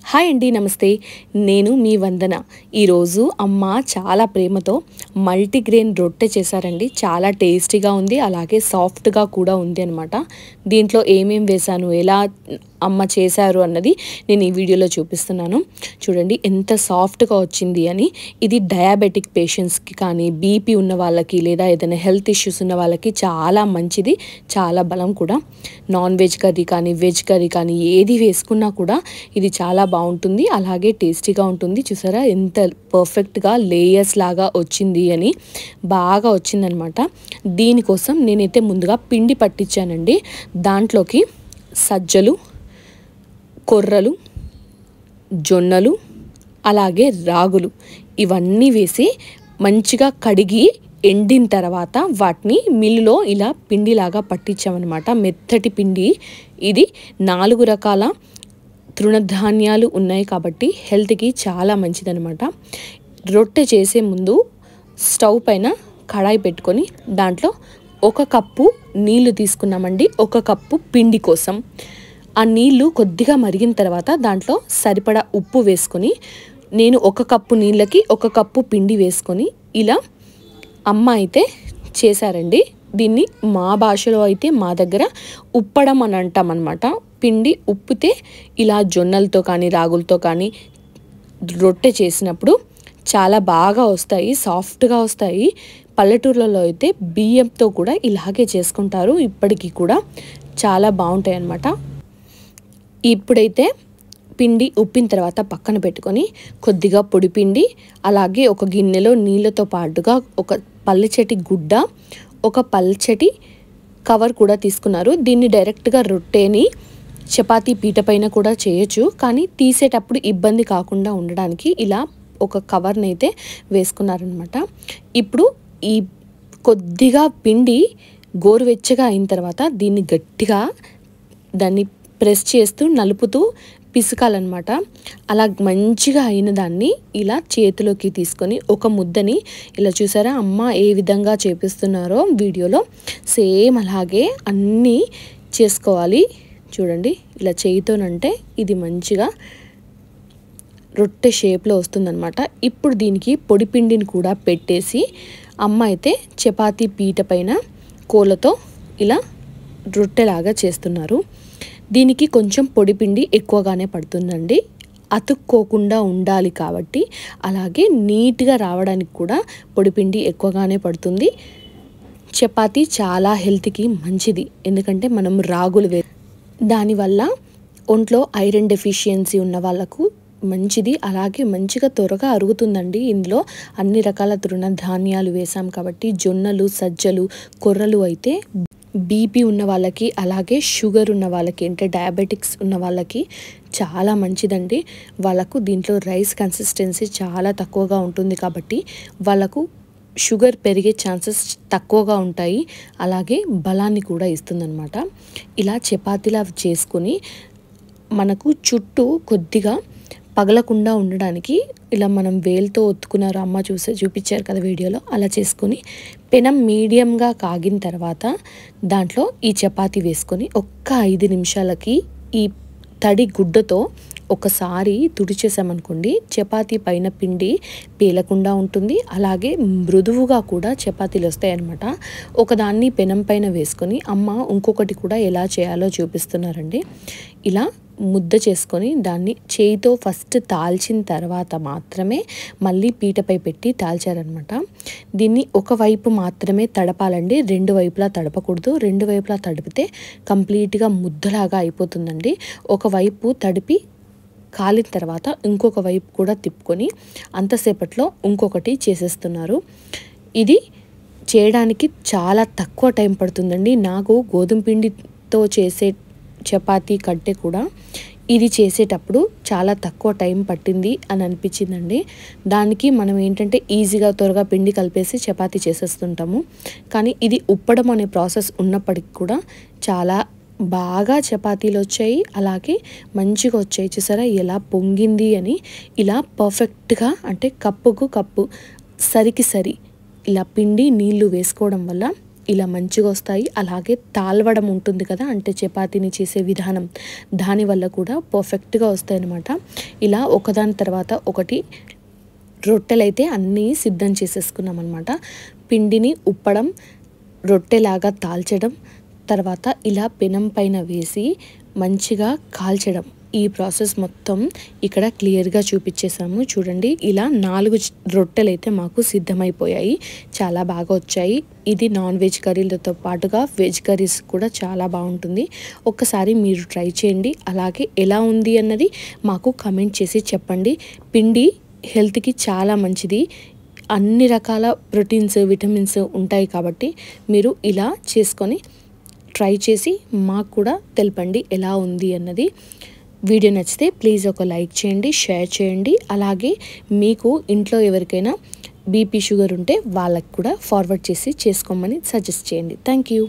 Hi అండి, నమస్తే. నేను మీ వందన. ఈరోజు అమ్మ చాలా ప్రేమతో మల్టీగ్రెయిన్ రొట్టె చేశారండి. చాలా టేస్టీగా ఉంది, అలాగే సాఫ్ట్గా కూడా ఉంది అనమాట. దీంట్లో ఏమేం వేశాను, ఎలా అమ్మ చేశారు అన్నది నేను ఈ వీడియోలో చూపిస్తున్నాను. చూడండి ఎంత సాఫ్ట్గా వచ్చింది అని. ఇది డయాబెటిక్ పేషెంట్స్కి కానీ, బీపీ ఉన్న వాళ్ళకి, లేదా ఏదైనా హెల్త్ ఇష్యూస్ ఉన్న వాళ్ళకి చాలా మంచిది, చాలా బలం కూడా. నాన్ వెజ్ కర్రీ కానీ, వెజ్ కర్రీ కానీ ఏది వేసుకున్నా కూడా ఇది చాలా బాగుంటుంది, అలాగే టేస్టీగా ఉంటుంది. చూసారా ఎంత పర్ఫెక్ట్గా లేయర్స్ లాగా వచ్చింది అని, బాగా వచ్చిందనమాట. దీనికోసం నేనైతే ముందుగా పిండి పట్టించానండి. దాంట్లోకి సజ్జలు, కొర్రలు, జొన్నలు, అలాగే రాగులు ఇవన్నీ వేసి మంచిగా కడిగి ఎండిన తర్వాత వాటిని మిల్లులో ఇలా పిండిలాగా పట్టించామన్నమాట. మెత్తటి పిండి ఇది. 4 రకాల తృణధాన్యాలు ఉన్నాయి కాబట్టి హెల్త్కి చాలా మంచిదనమాట. రొట్టె చేసే ముందు స్టవ్ పైన కడాయి పెట్టుకొని దాంట్లో 1 కప్పు నీళ్లు తీసుకున్నామండి, 1 కప్పు పిండి కోసం. ఆ నీళ్లు కొద్దిగా మరిగిన తర్వాత దాంట్లో సరిపడా ఉప్పు వేసుకొని, నేను 1 కప్పు నీళ్ళకి 1 కప్పు పిండి వేసుకొని ఇలా అమ్మ అయితే చేశారండి. దీన్ని మా భాషలో అయితే మా దగ్గర ఉప్పడం అని అంటాం అనమాట. పిండి ఉప్పితే ఇలా జొన్నలతో కానీ, రాగులతో కానీ రొట్టె చేసినప్పుడు చాలా బాగా వస్తాయి, సాఫ్ట్గా వస్తాయి. పల్లెటూర్లలో అయితే బియ్యంతో కూడా ఇలాగే చేసుకుంటారు, ఇప్పటికీ కూడా చాలా బాగుంటాయి అన్నమాట. ఇప్పుడైతే పిండి ఉప్పిన తర్వాత పక్కన పెట్టుకొని కొద్దిగా పొడి పిండి, అలాగే ఒక గిన్నెలో నీళ్ళతో పాటుగా ఒక పల్చటి గుడ్డ, ఒక పల్చటి కవర్ కూడా తీసుకున్నారు. దీన్ని డైరెక్ట్గా రొట్టెని చపాతీ పీట పైన కూడా చేయొచ్చు, కానీ తీసేటప్పుడు ఇబ్బంది కాకుండా ఉండడానికి ఇలా ఒక కవర్ని అయితే వేసుకున్నారనమాట. ఇప్పుడు ఈ కొద్దిగా పిండి గోరువెచ్చగా అయిన తర్వాత దీన్ని గట్టిగా దాన్ని ప్రెస్ చేస్తూ నలుపుతూ పిసకాలన్నమాట. అలా మంచిగా అయిన దాన్ని ఇలా చేతిలోకి తీసుకొని ఒక ముద్దని ఇలా చూసారా అమ్మ ఏ విధంగా చేపిస్తున్నారో వీడియోలో సేమ్ అలాగే అన్నీ చేసుకోవాలి. చూడండి ఇలా చేయితోనంటే ఇది మంచిగా రొట్టె షేప్లో వస్తుందన్నమాట. ఇప్పుడు దీనికి పొడి పిండిని కూడా పెట్టేసి అమ్మ అయితే చపాతీ పీట పైన కోలతో ఇలా రొట్టెలాగా చేస్తున్నారు. దీనికి కొంచెం పొడి పిండి ఎక్కువగానే పడుతుందండి, అతుక్కోకుండా ఉండాలి కాబట్టి. అలాగే నీట్గా రావడానికి కూడా పొడిపిండి ఎక్కువగానే పడుతుంది. చపాతీ చాలా హెల్త్కి మంచిది, ఎందుకంటే మనం రాగులు దానివల్ల ఒంట్లో ఐరన్ డెఫిషియన్సీ ఉన్న వాళ్ళకు మంచిది, అలాగే మంచిగా త్వరగా అరుగుతుందండి. ఇందులో అన్ని రకాల తృణధాన్యాలు వేసాం కాబట్టి. జొన్నలు, సజ్జలు, కొర్రలు అయితే బీపీ ఉన్న వాళ్ళకి, అలాగే షుగర్ ఉన్న వాళ్ళకి, అంటే డయాబెటిక్స్ ఉన్న వాళ్ళకి చాలా మంచిదండి. వాళ్ళకు దీంట్లో రైస్ కన్సిస్టెన్సీ చాలా తక్కువగా ఉంటుంది కాబట్టి వాళ్ళకు షుగర్ పెరిగే ఛాన్సెస్ తక్కువగా ఉంటాయి, అలాగే బలాన్ని కూడా ఇస్తుందన్నమాట. ఇలా చపాతీలా చేసుకొని మనకు చుట్టూ కొద్దిగా పగలకుండా ఉండడానికి ఇలా మనం వేలుతో ఒత్తుకున్నారు, అమ్మ చూపించారు కదా వీడియోలో. అలా చేసుకొని పెనం మీడియంగా కాగిన తర్వాత దాంట్లో ఈ చపాతీ వేసుకొని 5 నిమిషాలకి ఈ తడి గుడ్డతో ఒకసారి తుడిచేసామనుకోండి, చపాతీ పైన పిండి పేలకుండా ఉంటుంది, అలాగే మృదువుగా కూడా చపాతీలు వస్తాయి అన్నమాట. ఒకదాన్ని పెనం పైన వేసుకొని అమ్మ ఇంకొకటి కూడా ఎలా చేయాలో చూపిస్తున్నారండి. ఇలా ముద్ద చేసుకొని దాన్ని చేయితో ఫస్ట్ తాల్చిన తర్వాత మాత్రమే మళ్ళీ పీటపై పెట్టి తాల్చారనమాట. దీన్ని ఒకవైపు మాత్రమే తడపాలండి, 2 వైపులా తడపకూడదు. 2 వైపులా తడిపితే కంప్లీట్గా ముద్దలాగా అయిపోతుందండి. ఒకవైపు తడిపి కాలిన తర్వాత ఇంకొక వైపు కూడా తిప్పుకొని అంతసేపట్లో ఇంకొకటి చేసేస్తున్నారు. ఇది చేయడానికి చాలా తక్కువ టైం పడుతుందండి. నాకు గోధుమ పిండితో చేసే చపాతీ కంటే కూడా ఇది చేసేటప్పుడు చాలా తక్కువ టైం పట్టింది అని అనిపించిందండి. దానికి మనం ఏంటంటే ఈజీగా త్వరగా పిండి కలిపేసి చపాతీ చేసేస్తుంటాము, కానీ ఇది ఉప్పడం అనే ప్రాసెస్ ఉన్నప్పటికి కూడా చాలా బాగా చపాతీలు వచ్చాయి, అలాగే మంచిగా వచ్చాయి. చూసారా ఎలా పొంగింది అని. ఇలా పర్ఫెక్ట్గా అంటే కప్పుకు కప్పు సరికి సరి ఇలా పిండి నీళ్లు వేసుకోవడం వల్ల ఇలా మంచిగా వస్తాయి. అలాగే తాల్వడం ఉంటుంది కదా, అంటే చపాతీని చేసే విధానం, దానివల్ల కూడా పర్ఫెక్ట్గా వస్తాయి అన్నమాట. ఇలా ఒకదాని తర్వాత ఒకటి రొట్టెలైతే అన్నీ సిద్ధం చేసేసుకున్నాం అనమాట. పిండిని ఉప్పడం, రొట్టెలాగా తాల్చడం, తర్వాత ఇలా పెనం పైన వేసి మంచిగా కాల్చడం, ఈ ప్రాసెస్ మొత్తం ఇక్కడ క్లియర్గా చూపించేసాము. చూడండి, ఇలా 4 రొట్టెలు అయితే మాకు సిద్ధమైపోయాయి. చాలా బాగా వచ్చాయి. ఇది నాన్ వెజ్ కర్రీలతో పాటుగా వెజ్ కర్రీస్ కూడా చాలా బాగుంటుంది. ఒక్కసారి మీరు ట్రై చేయండి. అలాగే ఎలా ఉంది అన్నది మాకు కమెంట్ చేసి చెప్పండి. పిండి హెల్త్కి చాలా మంచిది. అన్ని రకాల ప్రోటీన్స్, విటమిన్స్ ఉంటాయి కాబట్టి మీరు ఇలా చేసుకొని ట్రై చేసి మాకు కూడా తెలపండి ఎలా ఉంది అన్నది. వీడియో నచ్చితే ప్లీజ్ ఒక లైక్ చేయండి, షేర్ చేయండి. అలాగే మీకు ఇంట్లో ఎవరికైనా బీపీ, షుగర్ ఉంటే వాళ్ళకి కూడా ఫార్వర్డ్ చేసి చేసుకోమని సజెస్ట్ చేయండి. Thank you.